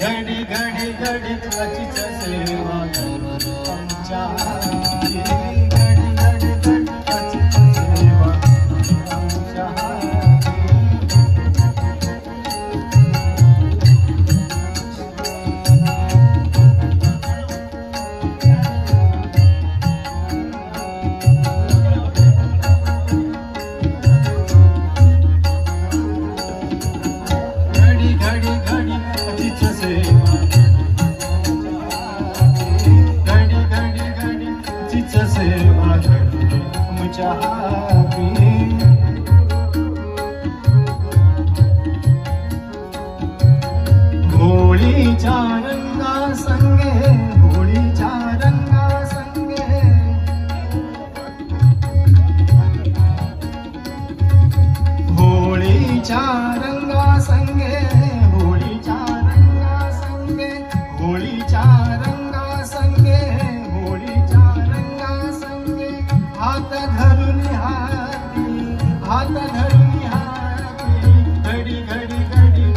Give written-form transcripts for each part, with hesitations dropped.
घडी घडी घडी अशीच सेवा आमच्या हाती. घडी घडी घडी अशीच सेवा आमच्या हाती. घडी घडी घडी अशीच सेवा घडी घडी घडी अशीच सेवा आमच्या हाती. होळीच्या रंगा संगे होळीच्या रंगा संगे होळीच्या रंगा संगे होळीच्या रंगा संगे होळीच्या रंगा संगे होळीच्या रंगा संगे हात धरून हाती हात धरून हाती. घडी घडी घडी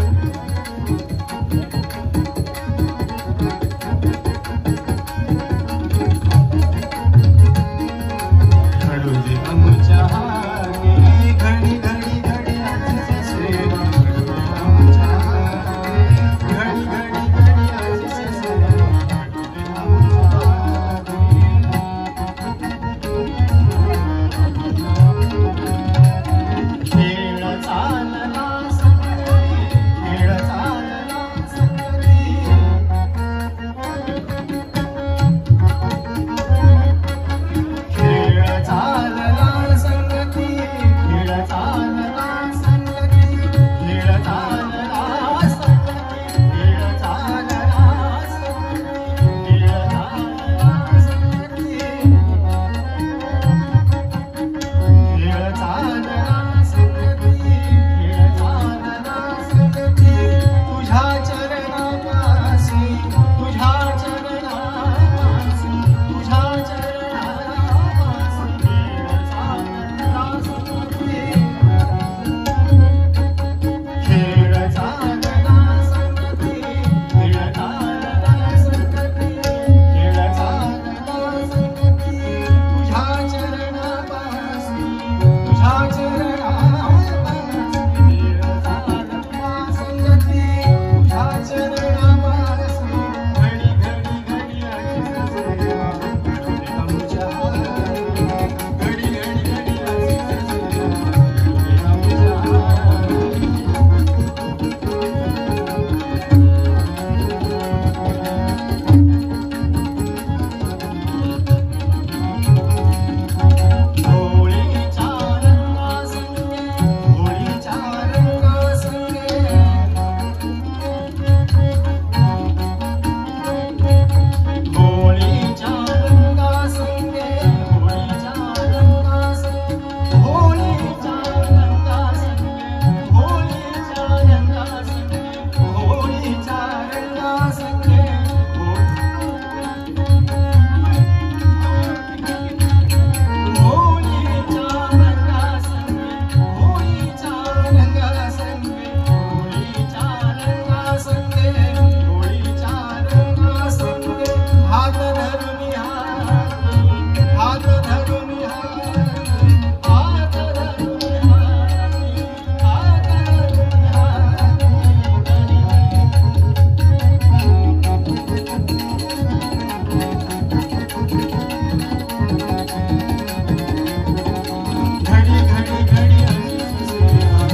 घडूदे आमच्या हाती. घडी घडी घडी अशीच सेवा आमच्या हाती. घडी घडी घडी अशीच सेवा आमच्या हाती. खेळ चालला संगती खेळ चालला संगती. खेळ चालला संगती खेळ चालला संगती खेळ चालला संगती खेळ चालला संगती खेळ चालला संगती खेळ चालला संगती खेळ चालला संगती. तुझ्या चरणापासी तुझ्या चरणापासी तुझ्या चरणापासी खेळ चालला संगती. खेळ चालला संगती खेळ चालला संगती खेळ चालला संगती. तुझ्या चरणापासी तुझ्या चरणापासी खेळ चालला संगती. तुझ्या चरणापासी घडी घडी घडी अशीच सेवा आमच्या हाती. घडी घडी घडी अशीच सेवा आमच्या हाती. होळीच्या रंगा संगे होळीच्या रंगा संगे होळीच्या रंगा संगे होळीच्या रंगा संगे होळीच्या रंगा संगे होळीच्या रंगा संगे होळीच्या रंगा संगे होळीच्या रंगा संगे होळीच्या रंगा संगे होळीच्या रंगा संगे होळीच्या रंगा संगे. हात धरून हाती हात धरून हाती हात धरून हाती हात धरून हाती. घडी घडी घडी अशीच सेवा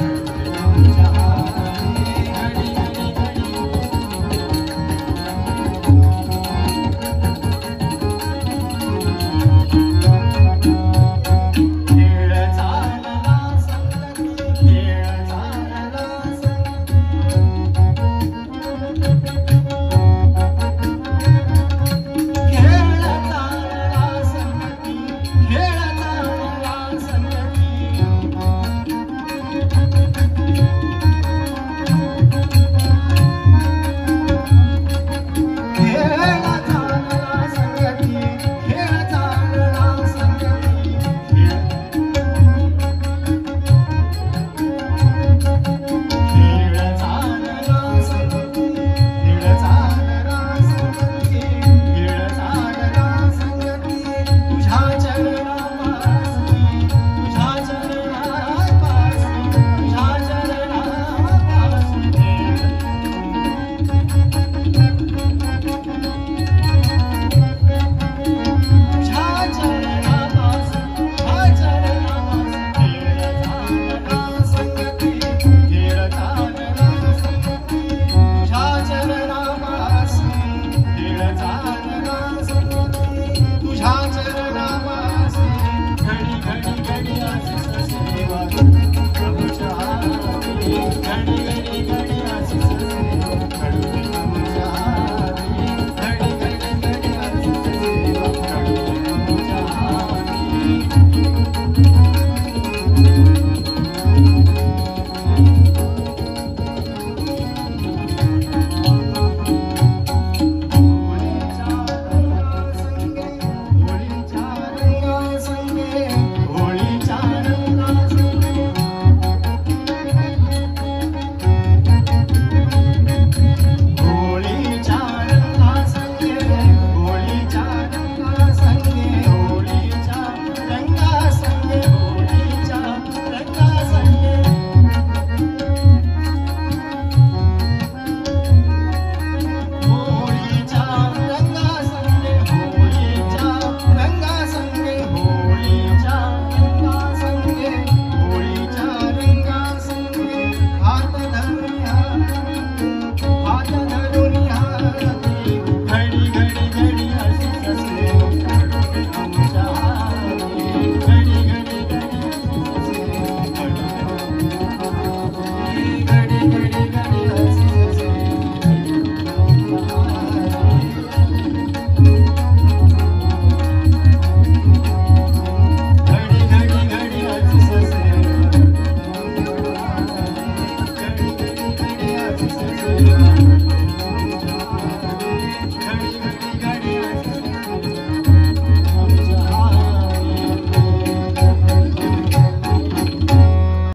आमच्या हाती. घडी घडी घडी खेळ चालला संगती खेळ चालला संगती.